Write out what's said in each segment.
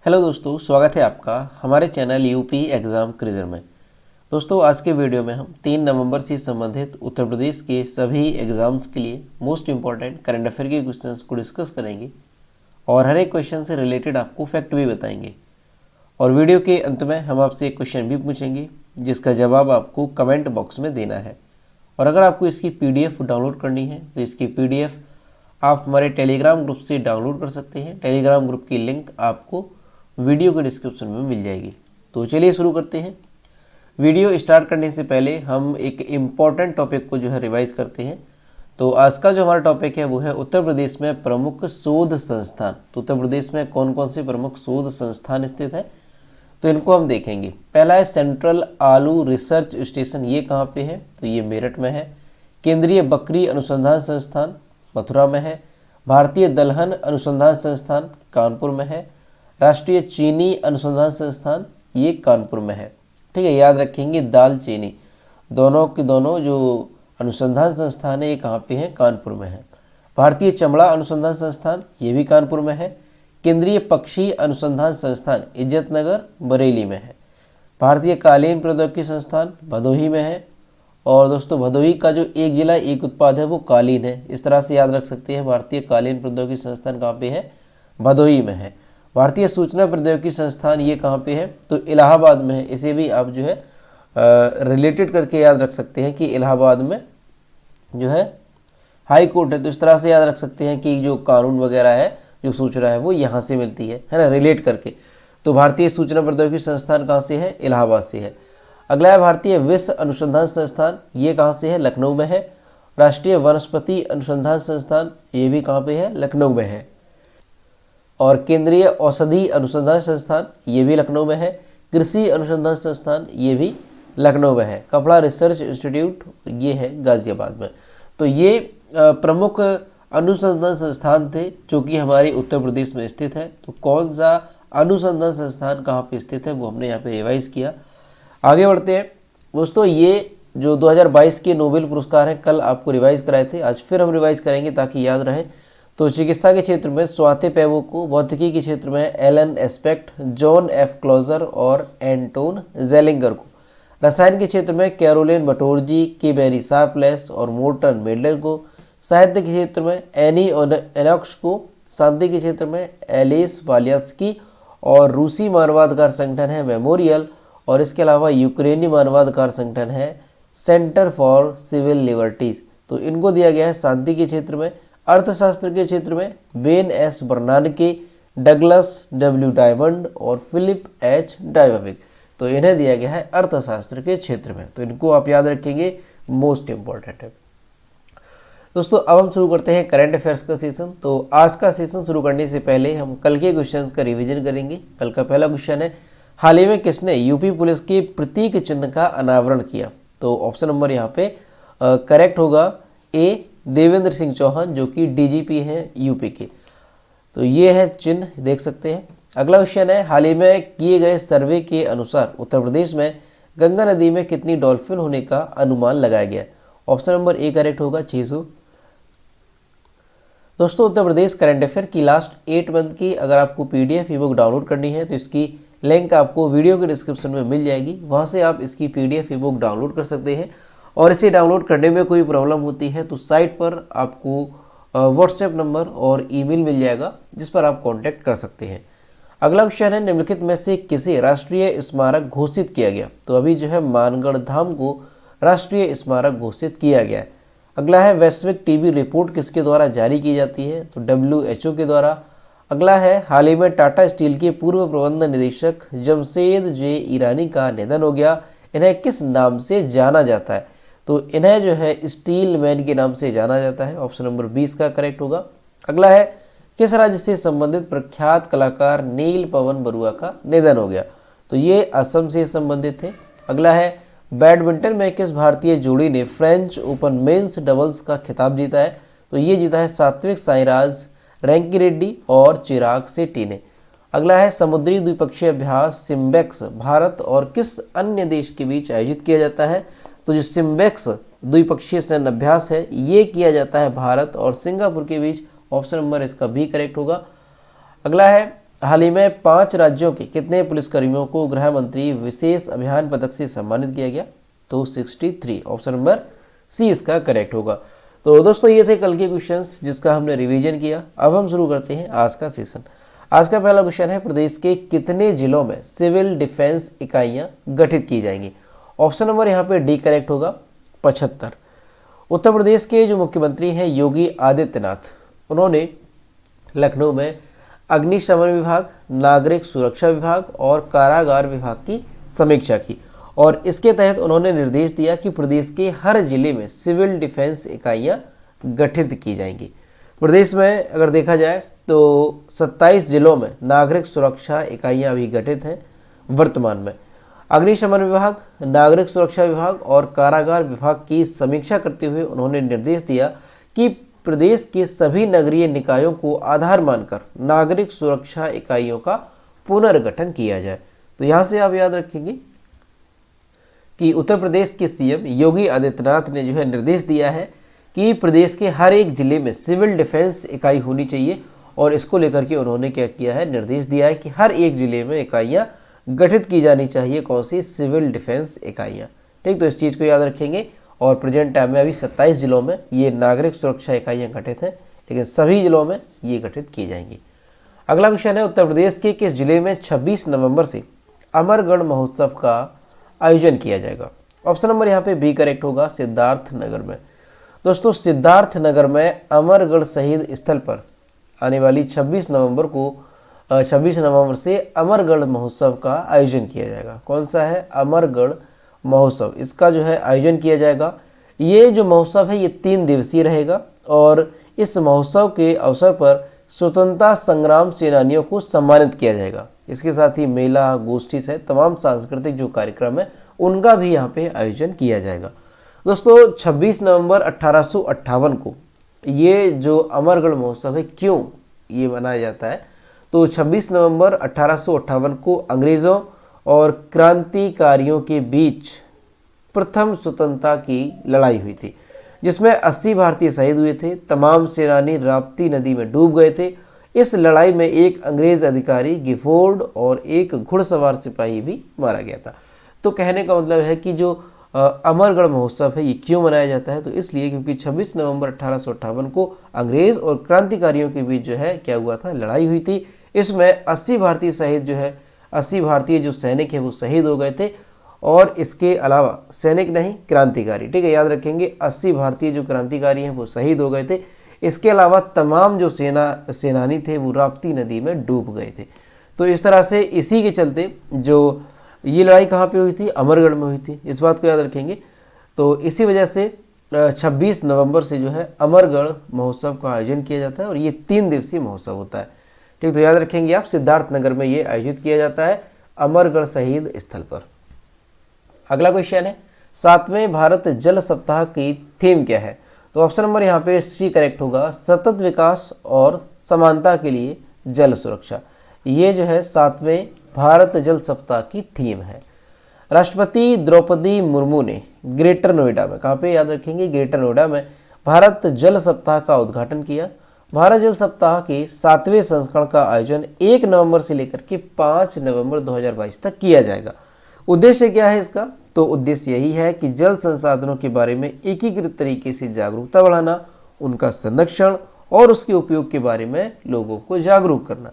Hello दोस्तों, स्वागत है आपका हमारे चैनल यूपी एग्ज़ाम क्रिजर में। दोस्तों, आज के वीडियो में हम 3 नवंबर से संबंधित उत्तर प्रदेश के सभी एग्ज़ाम्स के लिए मोस्ट इंपॉर्टेंट करंट अफेयर के क्वेश्चंस को डिस्कस करेंगे और हर एक क्वेश्चन से रिलेटेड आपको फैक्ट भी बताएंगे। और वीडियो के अंत में हम आपसे एक क्वेश्चन भी पूछेंगे जिसका जवाब आपको कमेंट बॉक्स में देना है। और अगर आपको इसकी PDF डाउनलोड करनी है तो इसकी PDF आप हमारे टेलीग्राम ग्रुप से डाउनलोड कर सकते हैं। टेलीग्राम ग्रुप की लिंक आपको वीडियो के डिस्क्रिप्शन में मिल जाएगी। तो चलिए शुरू करते हैं। वीडियो स्टार्ट करने से पहले हम एक इम्पॉर्टेंट टॉपिक को रिवाइज करते हैं। तो आज का जो हमारा टॉपिक है वो है उत्तर प्रदेश में प्रमुख शोध संस्थान। तो उत्तर प्रदेश में कौन कौन से प्रमुख शोध संस्थान स्थित है, तो इनको हम देखेंगे। पहला है सेंट्रल आलू रिसर्च स्टेशन, ये कहाँ पे है, तो ये मेरठ में है। केंद्रीय बकरी अनुसंधान संस्थान मथुरा में है। भारतीय दलहन अनुसंधान संस्थान कानपुर में है। राष्ट्रीय चीनी अनुसंधान संस्थान ये कानपुर में है। ठीक है, याद रखेंगे दाल चीनी दोनों के दोनों जो अनुसंधान संस्थान है ये कहाँ पे है, कानपुर में है। भारतीय चमड़ा अनुसंधान संस्थान ये भी कानपुर में है। केंद्रीय पक्षी अनुसंधान संस्थान इज्जतनगर बरेली में है। भारतीय कालीन प्रौद्योगिकी संस्थान भदोही में है। और दोस्तों, भदोही का जो एक जिला एक उत्पाद है वो कालीन है, इस तरह से याद रख सकते हैं। भारतीय कालीन प्रौद्योगिकी संस्थान कहाँ पे है, भदोही में है। भारतीय सूचना प्रौद्योगिकी संस्थान ये कहाँ पे है, तो इलाहाबाद में है। इसे भी आप रिलेटेड करके याद रख सकते हैं कि इलाहाबाद में हाई कोर्ट है, तो इस तरह से याद रख सकते हैं कि जो कानून वगैरह है, जो सूचना है वो यहाँ से मिलती है ना, रिलेट करके। तो भारतीय सूचना प्रौद्योगिकी संस्थान कहाँ से है, इलाहाबाद से है। अगला है भारतीय विश्व अनुसंधान संस्थान, ये कहाँ से है, लखनऊ में है। राष्ट्रीय वनस्पति अनुसंधान संस्थान ये भी कहाँ पे है, लखनऊ में है। और केंद्रीय औषधि अनुसंधान संस्थान ये भी लखनऊ में है। कृषि अनुसंधान संस्थान ये भी लखनऊ में है। कपड़ा रिसर्च इंस्टीट्यूट ये है गाजियाबाद में। तो ये प्रमुख अनुसंधान संस्थान थे जो कि हमारे उत्तर प्रदेश में स्थित है। तो कौन सा अनुसंधान संस्थान कहाँ पे स्थित है वो हमने यहाँ पे रिवाइज किया। आगे बढ़ते हैं दोस्तों। ये जो 2022 के नोबेल पुरस्कार हैं कल आपको रिवाइज कराए थे, आज फिर हम रिवाइज करेंगे ताकि याद रहे। तो चिकित्सा के क्षेत्र में स्वाति पेवो को, भौतिकी के क्षेत्र में Alain Aspect, John F Clauser और एंटोन जेलिंगर को, रसायन के क्षेत्र में Carolyn Bertozzi, K Barry Sharpless और मोर्टन मेडल को, साहित्य के क्षेत्र में एनी एनॉक्स को, शांति के क्षेत्र में एलिस वालियात्स्की और रूसी मानवाधिकार संगठन है मेमोरियल, और इसके अलावा यूक्रेनी मानवाधिकार संगठन है सेंटर फॉर सिविल लिबर्टीज। तो इनको दिया गया है शांति के क्षेत्र में। अर्थशास्त्र के क्षेत्र में Ben S बर्नानके, Douglas W diamond और फिलिप एच डायवाविक, तो इन्हें दिया गया है अर्थशास्त्र के क्षेत्र में। तो इनको आप याद रखेंगे, मोस्ट इंपॉर्टेंट है। दोस्तों, अब हम शुरू करते हैं करंट अफेयर्स का सेशन। तो आज का सेशन शुरू करने से पहले हम कल के क्वेश्चंस का रिवीजन करेंगे। कल का पहला क्वेश्चन है, हाल ही में किसने यूपी पुलिस के प्रतीक चिन्ह का अनावरण किया। तो ऑप्शन नंबर यहाँ पे करेक्ट होगा ए, देवेंद्र सिंह चौहान जो कि DGP हैं यूपी के। तो ये है चिन्ह, देख सकते हैं। अगला क्वेश्चन है, हाल ही में किए गए सर्वे के अनुसार उत्तर प्रदेश में गंगा नदी में कितनी डॉल्फिन होने का अनुमान लगाया गया। ऑप्शन नंबर ए करेक्ट होगा 600। दोस्तों, उत्तर प्रदेश करंट अफेयर की लास्ट 8 मंथ की अगर आपको PDF ई बुक डाउनलोड करनी है तो इसकी लिंक आपको वीडियो के डिस्क्रिप्शन में मिल जाएगी, वहाँ से आप इसकी PDF ई बुक डाउनलोड कर सकते हैं। और इसे डाउनलोड करने में कोई प्रॉब्लम होती है तो साइट पर आपको व्हाट्सएप नंबर और ईमेल मिल जाएगा जिस पर आप कांटेक्ट कर सकते हैं। अगला क्वेश्चन है, निम्नलिखित में से किसे राष्ट्रीय स्मारक घोषित किया गया। तो अभी मानगढ़ धाम को राष्ट्रीय स्मारक घोषित किया गया है। अगला है, वैश्विक TB रिपोर्ट किसके द्वारा जारी की जाती है। तो WHO के द्वारा। अगला है, हाल ही में टाटा स्टील के पूर्व प्रबंध निदेशक जमशेद J ईरानी का निधन हो गया। इन्हें किस नाम से जाना जाता है। तो इन्हें स्टील मैन के नाम से जाना जाता है। ऑप्शन नंबर 20 का करेक्ट होगा। अगला है, किस राज्य से संबंधित प्रख्यात कलाकार नील पवन बरुआ का निधन हो गया। तो ये असम से संबंधित थे। अगला है, बैडमिंटन में किस भारतीय जोड़ी ने फ्रेंच ओपन मेंस डबल्स का खिताब जीता है। तो ये जीता है सात्विक साईराज रैंकीरेड्डी और चिराग शेट्टी ने। अगला है, समुद्री द्विपक्षीय अभ्यास सिम्बेक्स भारत और किस अन्य देश के बीच आयोजित किया जाता है। तो जो सिम्बेक्स द्विपक्षीय सैन्य अभ्यास है ये किया जाता है भारत और सिंगापुर के बीच। ऑप्शन नंबर इसका भी करेक्ट होगा। अगला है, हाल ही में 5 राज्यों के कितने पुलिसकर्मियों को गृह मंत्री विशेष अभियान पदक से सम्मानित किया गया? तो 63। ऑप्शन नंबर सी इसका करेक्ट होगा। तो दोस्तों ये थे कल के क्वेश्चंस जिसका हमने रिवीजन किया। अब हम शुरू करते हैं आज का सेशन। आज का पहला क्वेश्चन है, प्रदेश के कितने जिलों में सिविल डिफेंस इकाइयां गठित की जाएंगी? ऑप्शन नंबर यहाँ पे डी करेक्ट होगा, 75। उत्तर प्रदेश के जो मुख्यमंत्री हैं योगी आदित्यनाथ, उन्होंने लखनऊ में अग्निशमन विभाग, नागरिक सुरक्षा विभाग और कारागार विभाग की समीक्षा की और इसके तहत उन्होंने निर्देश दिया कि प्रदेश के हर जिले में सिविल डिफेंस इकाइयां गठित की जाएंगी। प्रदेश में अगर देखा जाए तो 27 जिलों में नागरिक सुरक्षा इकाइयां अभी गठित हैं वर्तमान में। अग्निशमन विभाग, नागरिक सुरक्षा विभाग और कारागार विभाग की समीक्षा करते हुए उन्होंने निर्देश दिया कि प्रदेश के सभी नगरीय निकायों को आधार मानकर नागरिक सुरक्षा इकाइयों का पुनर्गठन किया जाए। तो यहाँ से आप याद रखेंगे कि उत्तर प्रदेश के सीएम योगी आदित्यनाथ ने जो है निर्देश दिया है कि प्रदेश के हर एक जिले में सिविल डिफेंस इकाई होनी चाहिए और इसको लेकर के उन्होंने क्या किया है, निर्देश दिया है कि हर एक जिले में इकाइयां गठित की जानी चाहिए। कौन सी? सिविल डिफेंस इकाइयां। ठीक, तो इस चीज़ को याद रखेंगे। और प्रेजेंट टाइम में अभी 27 जिलों में ये नागरिक सुरक्षा इकाइयां गठित हैं, लेकिन सभी जिलों में ये गठित की जाएंगी। अगला क्वेश्चन है, उत्तर प्रदेश के किस जिले में 26 नवंबर से अमरगढ़ महोत्सव का आयोजन किया जाएगा? ऑप्शन नंबर यहाँ पे बी करेक्ट होगा, सिद्धार्थ नगर में। दोस्तों सिद्धार्थ नगर में अमरगढ़ शहीद स्थल पर आने वाली 26 नवंबर से अमरगढ़ महोत्सव का आयोजन किया जाएगा। कौन सा है? अमरगढ़ महोत्सव, इसका जो है आयोजन किया जाएगा। ये जो महोत्सव है ये 3 दिवसीय रहेगा और इस महोत्सव के अवसर पर स्वतंत्रता संग्राम सेनानियों को सम्मानित किया जाएगा। इसके साथ ही मेला, गोष्ठी से तमाम सांस्कृतिक जो कार्यक्रम है उनका भी यहाँ पे आयोजन किया जाएगा। दोस्तों 26 नवंबर 1858 को ये जो अमरगढ़ महोत्सव है क्यों ये मनाया जाता है? तो 26 नवंबर 1858 को अंग्रेज़ों और क्रांतिकारियों के बीच प्रथम स्वतंत्रता की लड़ाई हुई थी, जिसमें 80 भारतीय शहीद हुए थे। तमाम सेनानी राप्ती नदी में डूब गए थे। इस लड़ाई में एक अंग्रेज अधिकारी गिफोर्ड और एक घुड़सवार सिपाही भी मारा गया था। तो कहने का मतलब है कि जो अमरगढ़ महोत्सव है ये क्यों मनाया जाता है? तो इसलिए क्योंकि 26 नवंबर 1858 को अंग्रेज और क्रांतिकारियों के बीच जो है क्या हुआ था, लड़ाई हुई थी। इसमें 80 भारतीय शहीद जो है 80 भारतीय जो सैनिक है वो शहीद हो गए थे और इसके अलावा सैनिक नहीं क्रांतिकारी, ठीक है, याद रखेंगे 80 भारतीय जो क्रांतिकारी हैं वो शहीद हो गए थे। इसके अलावा तमाम जो सेनानी थे वो राप्ती नदी में डूब गए थे। तो इस तरह से इसी के चलते जो ये लड़ाई कहाँ पे हुई थी? अमरगढ़ में हुई थी। इस बात को याद रखेंगे। तो इसी वजह से 26 नवंबर से जो है अमरगढ़ महोत्सव का आयोजन किया जाता है और ये 3 दिवसीय महोत्सव होता है। ठीक, तो याद रखेंगे आप, सिद्धार्थ नगर में ये आयोजित किया जाता है अमरगढ़ शहीद स्थल पर। अगला क्वेश्चन है, 7वें भारत जल सप्ताह की थीम क्या है? तो ऑप्शन नंबर यहाँ पे सी करेक्ट होगा, सतत विकास और समानता के लिए जल सुरक्षा। ये जो है 7वें भारत जल सप्ताह की थीम है। राष्ट्रपति द्रौपदी मुर्मू ने ग्रेटर नोएडा में, कहाँ पे याद रखेंगे, ग्रेटर नोएडा में भारत जल सप्ताह का उद्घाटन किया। भारत जल सप्ताह के 7वें संस्करण का आयोजन 1 नवंबर से लेकर के 5 नवंबर 2022 तक किया जाएगा। उद्देश्य क्या है इसका? तो उद्देश्य यही है कि जल संसाधनों के बारे में एकीकृत तरीके से जागरूकता बढ़ाना, उनका संरक्षण और उसके उपयोग के बारे में लोगों को जागरूक करना।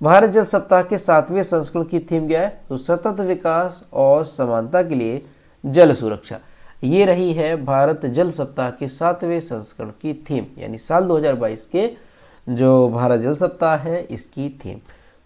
भारत जल सप्ताह के 7वें संस्करण की थीम क्या है? तो सतत विकास और समानता के लिए जल सुरक्षा। ये रही है भारत जल सप्ताह के 7वें संस्करण की थीम, यानी साल 2022 के जो भारत जल सप्ताह है इसकी थीम।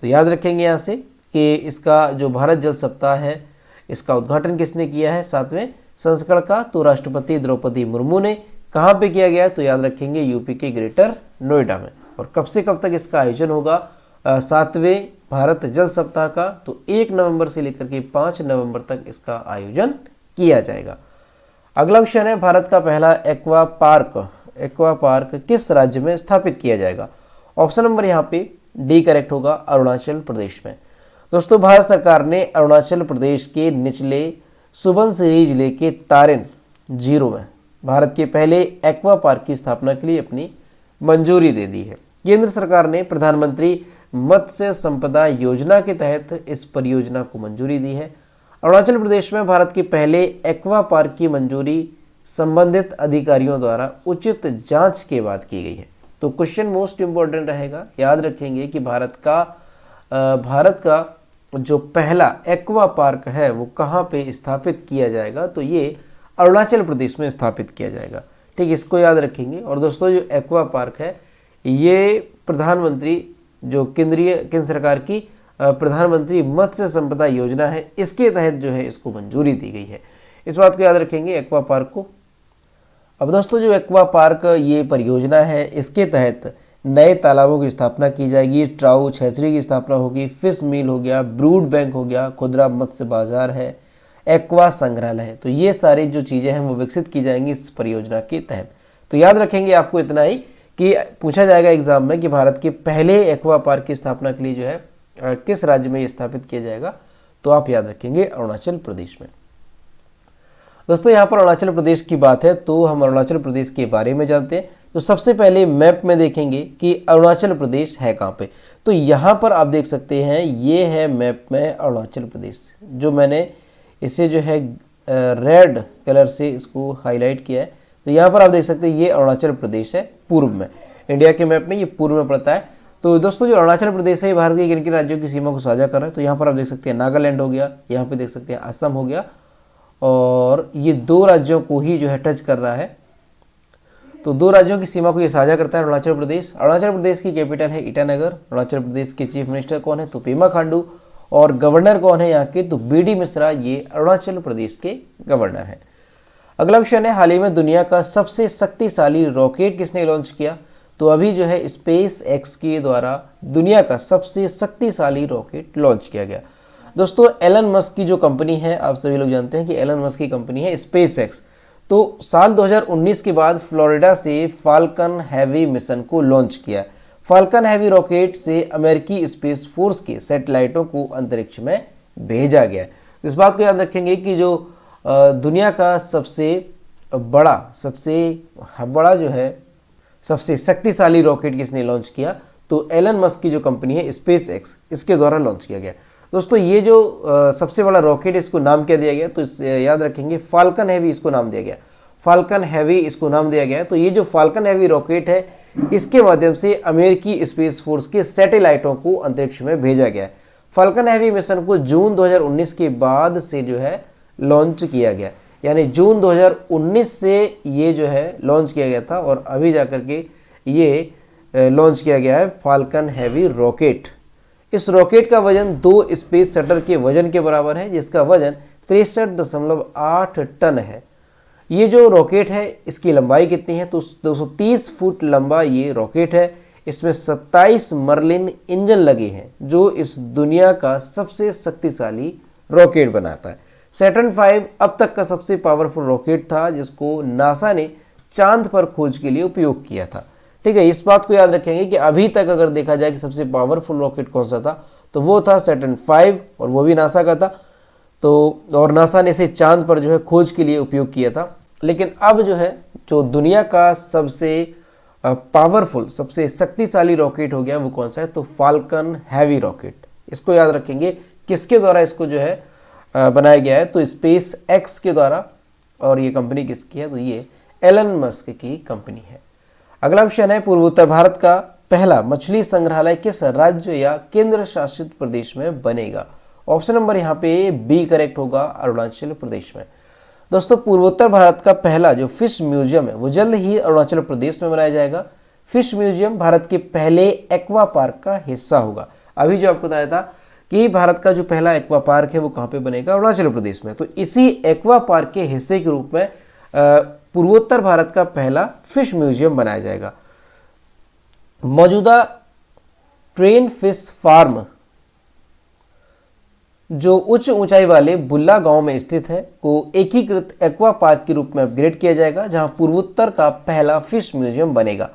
तो याद रखेंगे यहाँ से कि इसका जो भारत जल सप्ताह है इसका उद्घाटन किसने किया है 7वें संस्करण का? तो राष्ट्रपति द्रौपदी मुर्मू ने। कहाँ पे किया गया है? तो याद रखेंगे यूपी के ग्रेटर नोएडा में। और कब से कब तक इसका आयोजन होगा 7वें भारत जल सप्ताह का? तो 1 नवंबर से लेकर के 5 नवंबर तक इसका आयोजन किया जाएगा। अगला क्वेश्चन है, भारत का पहला एक्वा पार्क किस राज्य में स्थापित किया जाएगा? ऑप्शन नंबर यहाँ पे डी करेक्ट होगा, अरुणाचल प्रदेश में। दोस्तों भारत सरकार ने अरुणाचल प्रदेश के निचले सुबनसिरी जिले के तारेन जीरो में भारत के पहले एक्वा पार्क की स्थापना के लिए अपनी मंजूरी दे दी है। केंद्र सरकार ने प्रधानमंत्री मत्स्य संपदा योजना के तहत इस परियोजना को मंजूरी दी है। अरुणाचल प्रदेश में भारत के पहले एक्वा पार्क की मंजूरी संबंधित अधिकारियों द्वारा उचित जांच के बाद की गई है। तो क्वेश्चन मोस्ट इंपॉर्टेंट रहेगा, याद रखेंगे कि भारत का जो पहला एक्वा पार्क है वो कहाँ पे स्थापित किया जाएगा, तो ये अरुणाचल प्रदेश में स्थापित किया जाएगा। ठीक, इसको याद रखेंगे। और दोस्तों जो एक्वा पार्क है ये प्रधानमंत्री जो केंद्र सरकार की प्रधानमंत्री मत्स्य संपदा योजना है, इसके तहत जो है इसको मंजूरी दी गई है। इस बात को याद रखेंगे एक्वा पार्क को। अब दोस्तों जो एक्वा पार्क ये परियोजना है, इसके तहत नए तालाबों की स्थापना की जाएगी, ट्राउट हैचरी की स्थापना होगी, फिश मील हो गया, ब्रूड बैंक हो गया, खुदरा मत्स्य बाजार है, एक्वा संग्रहालय है। तो ये सारी जो चीज़ें हैं वो विकसित की जाएंगी इस परियोजना के तहत। तो याद रखेंगे आपको इतना ही कि पूछा जाएगा एग्जाम में कि भारत के पहले एक्वा पार्क की स्थापना के लिए जो है किस राज्य में ये स्थापित किया जाएगा, तो आप याद रखेंगे अरुणाचल प्रदेश में। दोस्तों यहाँ पर अरुणाचल प्रदेश की बात है तो हम अरुणाचल प्रदेश के बारे में जानते हैं। तो सबसे पहले मैप में देखेंगे कि अरुणाचल प्रदेश है कहाँ पे। तो यहाँ पर आप देख सकते हैं ये है मैप में अरुणाचल प्रदेश, जो मैंने इसे जो है रेड कलर से इसको हाईलाइट किया है। तो यहाँ पर आप देख सकते हैं ये अरुणाचल प्रदेश है पूर्व में, इंडिया के मैप में ये पूर्व में पड़ता है। तो दोस्तों जो अरुणाचल प्रदेश है भारत के किन किन राज्यों की सीमा को साझा कर रहा है, तो यहाँ पर आप देख सकते हैं नागालैंड हो गया, यहाँ पे देख सकते हैं असम हो गया, और ये 2 राज्यों को ही जो है टच कर रहा है। तो 2 राज्यों की सीमा को ये साझा करता है अरुणाचल प्रदेश। अरुणाचल प्रदेश की कैपिटल है ईटानगर। अरुणाचल प्रदेश के चीफ मिनिस्टर कौन है, तो पेमा खांडू। और गवर्नर कौन है यहाँ के, तो बीडी मिश्रा, ये अरुणाचल प्रदेश के गवर्नर हैं। अगला क्वेश्चन है हाल ही में दुनिया का सबसे शक्तिशाली रॉकेट किसने लॉन्च किया। तो अभी जो है स्पेस एक्स के द्वारा दुनिया का सबसे शक्तिशाली रॉकेट लॉन्च किया गया। दोस्तों एलन मस्क की जो कंपनी है, आप सभी लोग जानते हैं कि एलन मस्क की कंपनी है स्पेस एक्स। तो साल 2019 के बाद फ्लोरिडा से फाल्कन हैवी मिशन को लॉन्च किया। फाल्कन हैवी रॉकेट से अमेरिकी स्पेस फोर्स के सैटेलाइटों को अंतरिक्ष में भेजा गया है। इस बात को याद रखेंगे कि जो दुनिया का सबसे बड़ा जो है सबसे शक्तिशाली रॉकेट किसने लॉन्च किया, तो एलन मस्क की जो कंपनी है स्पेस एक्स, इसके द्वारा लॉन्च किया गया। दोस्तों ये जो सबसे बड़ा रॉकेट इसको नाम क्या दिया गया, तो याद रखेंगे फाल्कन हैवी इसको नाम दिया गया। फाल्कन हैवी इसको नाम दिया गया। तो ये जो फाल्कन हैवी रॉकेट है इसके माध्यम से अमेरिकी स्पेस फोर्स के सैटेलाइटों को अंतरिक्ष में भेजा गया है। फाल्कन हैवी मिशन को जून 2019 के बाद से जो है लॉन्च किया गया, यानी जून 2019 से ये जो है लॉन्च किया गया था और अभी जाकर के ये लॉन्च किया गया है फाल्कन हैवी रॉकेट। इस रॉकेट का वजन 2 स्पेस शटल के वजन के बराबर है, जिसका वजन 63.8 टन है। ये जो रॉकेट है इसकी लंबाई कितनी है, तो 230 फुट लंबा ये रॉकेट है। इसमें 27 मर्लिन इंजन लगे हैं जो इस दुनिया का सबसे शक्तिशाली रॉकेट बनाता है। सैटर्न 5 अब तक का सबसे पावरफुल रॉकेट था जिसको नासा ने चांद पर खोज के लिए उपयोग किया था। ठीक है, इस बात को याद रखेंगे कि अभी तक अगर देखा जाए कि सबसे पावरफुल रॉकेट कौन सा था, तो वो था सैटर्न 5 और वो भी नासा का था। तो और नासा ने इसे चांद पर जो है खोज के लिए उपयोग किया था। लेकिन अब जो है जो दुनिया का सबसे पावरफुल सबसे शक्तिशाली रॉकेट हो गया वो कौन सा है, तो फाल्कन हैवी रॉकेट। इसको याद रखेंगे किसके द्वारा इसको जो है बनाया गया है, तो स्पेस एक्स के द्वारा। और ये कंपनी किसकी है, तो ये एलन मस्क की कंपनी है। अगला क्वेश्चन है पूर्वोत्तर भारत का पहला मछली संग्रहालय किस राज्य या केंद्र शासित प्रदेश में बनेगा। ऑप्शन नंबर यहाँ पे बी करेक्ट होगा, अरुणाचल प्रदेश में। दोस्तों पूर्वोत्तर भारत का पहला जो फिश म्यूजियम है वो जल्द ही अरुणाचल प्रदेश में बनाया जाएगा। फिश म्यूजियम भारत के पहले एक्वा पार्क का हिस्सा होगा। अभी जो आपको बताया था कि भारत का जो पहला एक्वा पार्क है वो कहाँ पे बनेगा, अरुणाचल प्रदेश में। तो इसी एक्वा पार्क के हिस्से के रूप में पूर्वोत्तर भारत का पहला फिश म्यूजियम बनाया जाएगा। मौजूदा ट्रेन फिश फार्म जो उच्च ऊंचाई वाले बुल्ला गांव में स्थित है को एकीकृत एक्वा पार्क के रूप में अपग्रेड किया जाएगा, जहां पूर्वोत्तर का पहला फिश म्यूजियम बनेगा।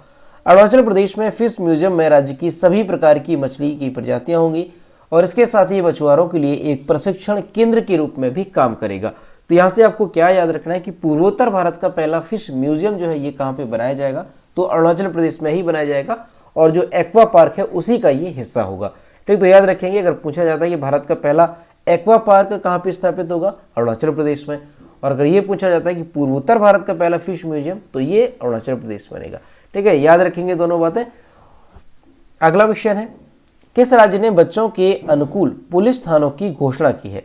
अरुणाचल प्रदेश में फिश म्यूजियम में राज्य की सभी प्रकार की मछली की प्रजातियां होंगी और इसके साथ ही मछुआरों के लिए एक प्रशिक्षण केंद्र के रूप में भी काम करेगा। तो यहाँ से आपको क्या याद रखना है कि पूर्वोत्तर भारत का पहला फिश म्यूजियम जो है ये कहाँ पे बनाया जाएगा, तो अरुणाचल प्रदेश में ही बनाया जाएगा। और जो एक्वा पार्क है उसी का ये हिस्सा होगा। ठीक, तो याद रखेंगे अगर पूछा जाता है कि भारत का पहला एक्वा पार्क कहाँ पे स्थापित होगा, अरुणाचल प्रदेश में। और अगर ये पूछा जाता है कि पूर्वोत्तर भारत का पहला फिश म्यूजियम, तो ये अरुणाचल प्रदेश में बनेगा। ठीक है, याद रखेंगे दोनों बातें। अगला क्वेश्चन है, किस राज्य ने बच्चों के अनुकूल पुलिस थानों की घोषणा की है?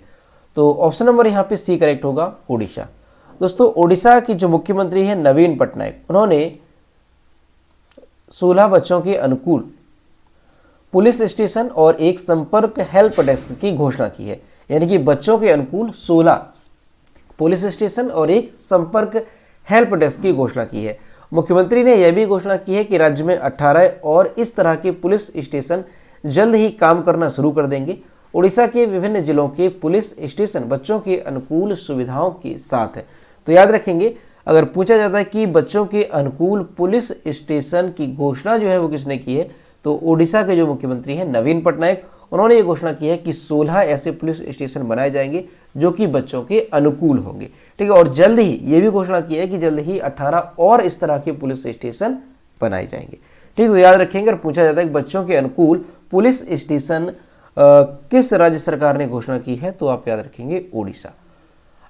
तो ऑप्शन नंबर यहाँ पे सी करेक्ट होगा, ओडिशा। दोस्तों, ओडिशा की जो मुख्यमंत्री है नवीन पटनायक, उन्होंने 16 बच्चों के अनुकूल पुलिस स्टेशन और एक संपर्क हेल्प डेस्क की घोषणा की है। यानी कि बच्चों के अनुकूल 16 पुलिस स्टेशन और एक संपर्क हेल्प डेस्क की घोषणा की है। मुख्यमंत्री ने यह भी घोषणा की है कि राज्य में 18 और इस तरह के पुलिस स्टेशन जल्द ही काम करना शुरू कर देंगे। उड़ीसा के विभिन्न जिलों के पुलिस स्टेशन बच्चों के अनुकूल सुविधाओं के साथ है। तो याद रखेंगे अगर पूछा जाता है कि बच्चों के अनुकूल पुलिस स्टेशन की घोषणा जो है वो किसने की है, तो ओडिशा के जो मुख्यमंत्री हैं नवीन पटनायक, उन्होंने ये घोषणा की है कि 16 ऐसे पुलिस स्टेशन बनाए जाएंगे जो कि बच्चों के अनुकूल होंगे। ठीक है, और जल्द ही ये भी घोषणा की है कि जल्द ही 18 और इस तरह के पुलिस स्टेशन बनाए जाएंगे। ठीक, तो याद रखेंगे अगर पूछा जाता है कि बच्चों के अनुकूल पुलिस स्टेशन किस राज्य सरकार ने घोषणा की है, तो आप याद रखेंगे ओडिशा।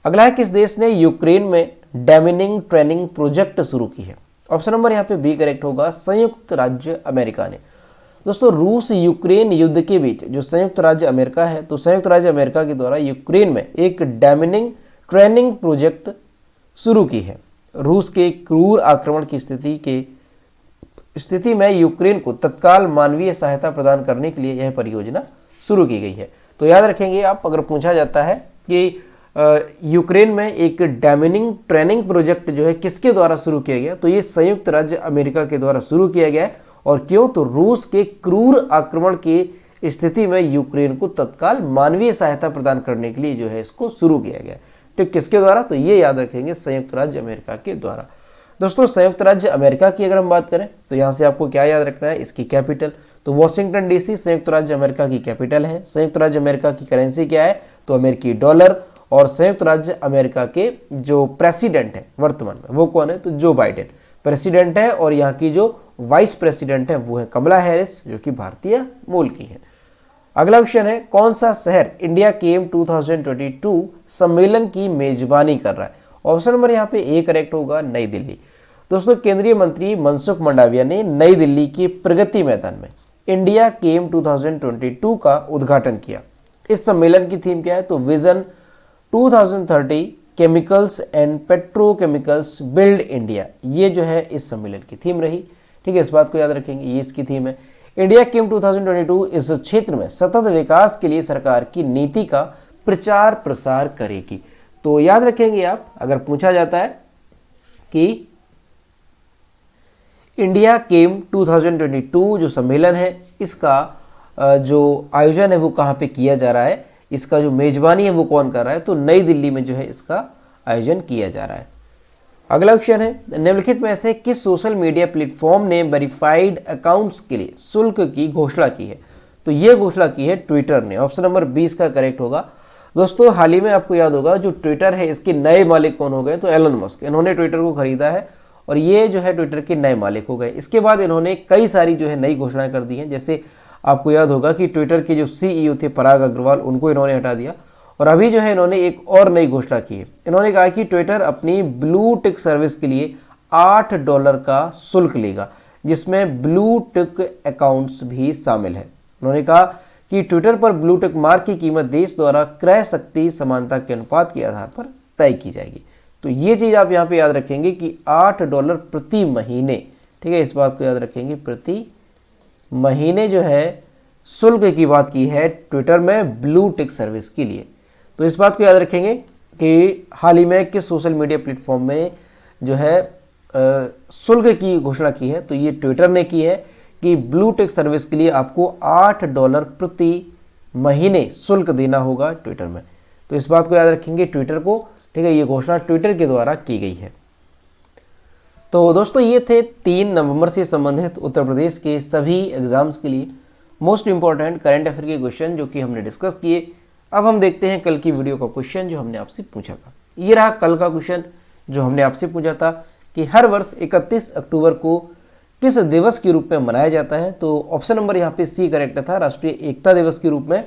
अगला है, किस देश ने यूक्रेन में डेमिनिंग ट्रेनिंग प्रोजेक्ट शुरू की है? ऑप्शन नंबर यहाँ पे बी करेक्ट होगा, संयुक्त राज्य अमेरिका ने। दोस्तों, रूस यूक्रेन युद्ध के बीच जो संयुक्त राज्य अमेरिका है, तो संयुक्त राज्य अमेरिका के द्वारा यूक्रेन में एक डेमिनिंग ट्रेनिंग प्रोजेक्ट शुरू की है। रूस के क्रूर आक्रमण की स्थिति में यूक्रेन को तत्काल मानवीय सहायता प्रदान करने के लिए यह परियोजना शुरू की गई है। तो याद रखेंगे आप, अगर पूछा जाता है कि यूक्रेन में एक डेमिनिंग ट्रेनिंग प्रोजेक्ट जो है किसके द्वारा शुरू किया गया, तो ये संयुक्त राज्य अमेरिका के द्वारा शुरू किया गया है। और क्यों, तो रूस के क्रूर आक्रमण की स्थिति में यूक्रेन को तत्काल मानवीय सहायता प्रदान करने के लिए जो है इसको शुरू किया गया। ठीक, किसके द्वारा, तो ये याद रखेंगे संयुक्त राज्य अमेरिका के द्वारा। दोस्तों, संयुक्त राज्य अमेरिका की अगर हम बात करें तो यहाँ से आपको क्या याद रखना है, इसकी कैपिटल, तो वॉशिंगटन डीसी संयुक्त राज्य अमेरिका की कैपिटल है। संयुक्त राज्य अमेरिका की करेंसी क्या है, तो अमेरिकी डॉलर। और संयुक्त राज्य अमेरिका के जो प्रेसिडेंट है वर्तमान में वो कौन है, तो जो बाइडेन प्रेसिडेंट है। और यहाँ की जो वाइस प्रेसिडेंट है वो है कमला हैरिस, जो कि भारतीय मूल की है। अगला क्वेश्चन है, कौन सा शहर इंडिया केम 2022 सम्मेलन की मेजबानी कर रहा है? ऑप्शन नंबर यहाँ पे ए करेक्ट होगा, नई दिल्ली। दोस्तों, केंद्रीय मंत्री मनसुख मंडाविया ने नई दिल्ली के प्रगति मैदान में इंडिया केम 2022 का उद्घाटन किया। इस सम्मेलन की थीम क्या है, तो vision 2030 chemicals and petrochemicals build India, ये जो है इस सम्मेलन की थीम रही। ठीक है, इस बात को याद रखेंगे, ये इसकी थीम है। इंडिया केम 2022 इस क्षेत्र में सतत विकास के लिए सरकार की नीति का प्रचार प्रसार करेगी। तो याद रखेंगे आप, अगर पूछा जाता है कि इंडिया केम 2022 जो सम्मेलन है इसका जो आयोजन है वो कहाँ पे किया जा रहा है, इसका जो मेजबानी है वो कौन कर रहा है, तो नई दिल्ली में जो है इसका आयोजन किया जा रहा है। अगला क्वेश्चन है, निम्नलिखित में से किस सोशल मीडिया प्लेटफॉर्म ने वेरीफाइड अकाउंट्स के लिए शुल्क की घोषणा की है? तो ये घोषणा की है ट्विटर ने। ऑप्शन नंबर 20 का करेक्ट होगा। दोस्तों, हाल ही में आपको याद होगा जो ट्विटर है इसके नए मालिक कौन हो गए, तो एलन मस्क, इन्होंने ट्विटर को खरीदा है और ये जो है ट्विटर के नए मालिक हो गए। इसके बाद इन्होंने कई सारी जो है नई घोषणाएं कर दी हैं। जैसे आपको याद होगा कि ट्विटर के जो सीईओ थे पराग अग्रवाल, उनको इन्होंने हटा दिया। और अभी जो है इन्होंने एक और नई घोषणा की है। इन्होंने कहा कि ट्विटर अपनी ब्लू टिक सर्विस के लिए $8 का शुल्क लेगा, जिसमें ब्लू टिक अकाउंट्स भी शामिल है। उन्होंने कहा कि ट्विटर पर ब्लू टिक मार्क की कीमत देश द्वारा क्रय शक्ति समानता के अनुपात के आधार पर तय की जाएगी। तो ये चीज़ आप यहाँ पे याद रखेंगे कि $8 प्रति महीने। ठीक है, इस बात को याद रखेंगे, प्रति महीने जो है शुल्क की बात की है ट्विटर में ब्लू टिक सर्विस के लिए। तो इस बात को याद रखेंगे कि हाल ही में किस सोशल मीडिया प्लेटफॉर्म में जो है शुल्क की घोषणा की है, तो ये ट्विटर ने की है कि ब्लू टिक सर्विस के लिए आपको $8 प्रति महीने शुल्क देना होगा ट्विटर में। तो इस बात को याद रखेंगे ट्विटर को। ठीक है, ये घोषणा ट्विटर के द्वारा की गई है। तो दोस्तों, ये थे 3 नवंबर से संबंधित उत्तर प्रदेश के सभी एग्जाम्स के लिए मोस्ट इंपॉर्टेंट करंट अफेयर के क्वेश्चन जो कि हमने डिस्कस किए। अब हम देखते हैं कल की वीडियो का क्वेश्चन जो हमने आपसे पूछा था। ये रहा कल का क्वेश्चन जो हमने आपसे पूछा था कि हर वर्ष 31 अक्टूबर को किस दिवस के रूप में मनाया जाता है? तो ऑप्शन नंबर यहाँ पे सी करेक्ट था, राष्ट्रीय एकता दिवस के रूप में।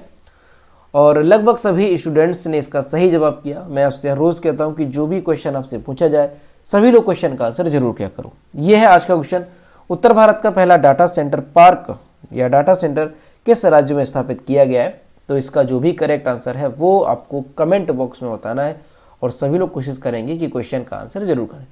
और लगभग सभी स्टूडेंट्स ने इसका सही जवाब किया। मैं आपसे रोज कहता हूँ कि जो भी क्वेश्चन आपसे पूछा जाए सभी लोग क्वेश्चन का आंसर जरूर किया करो। ये है आज का क्वेश्चन। उत्तर भारत का पहला डाटा सेंटर पार्क या डाटा सेंटर किस राज्य में स्थापित किया गया है? तो इसका जो भी करेक्ट आंसर है वो आपको कमेंट बॉक्स में बताना है और सभी लोग कोशिश करेंगे कि क्वेश्चन का आंसर जरूर करें।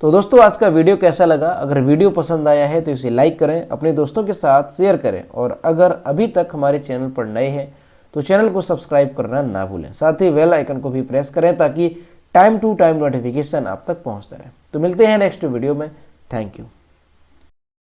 तो दोस्तों आज का वीडियो कैसा लगा? अगर वीडियो पसंद आया है तो इसे लाइक करें, अपने दोस्तों के साथ शेयर करें और अगर अभी तक हमारे चैनल पर नए हैं तो चैनल को सब्सक्राइब करना ना भूलें। साथ ही बेल आइकन को भी प्रेस करें ताकि टाइम टू टाइम नोटिफिकेशन आप तक पहुंचता रहे। तो मिलते हैं नेक्स्ट वीडियो में। Thank you.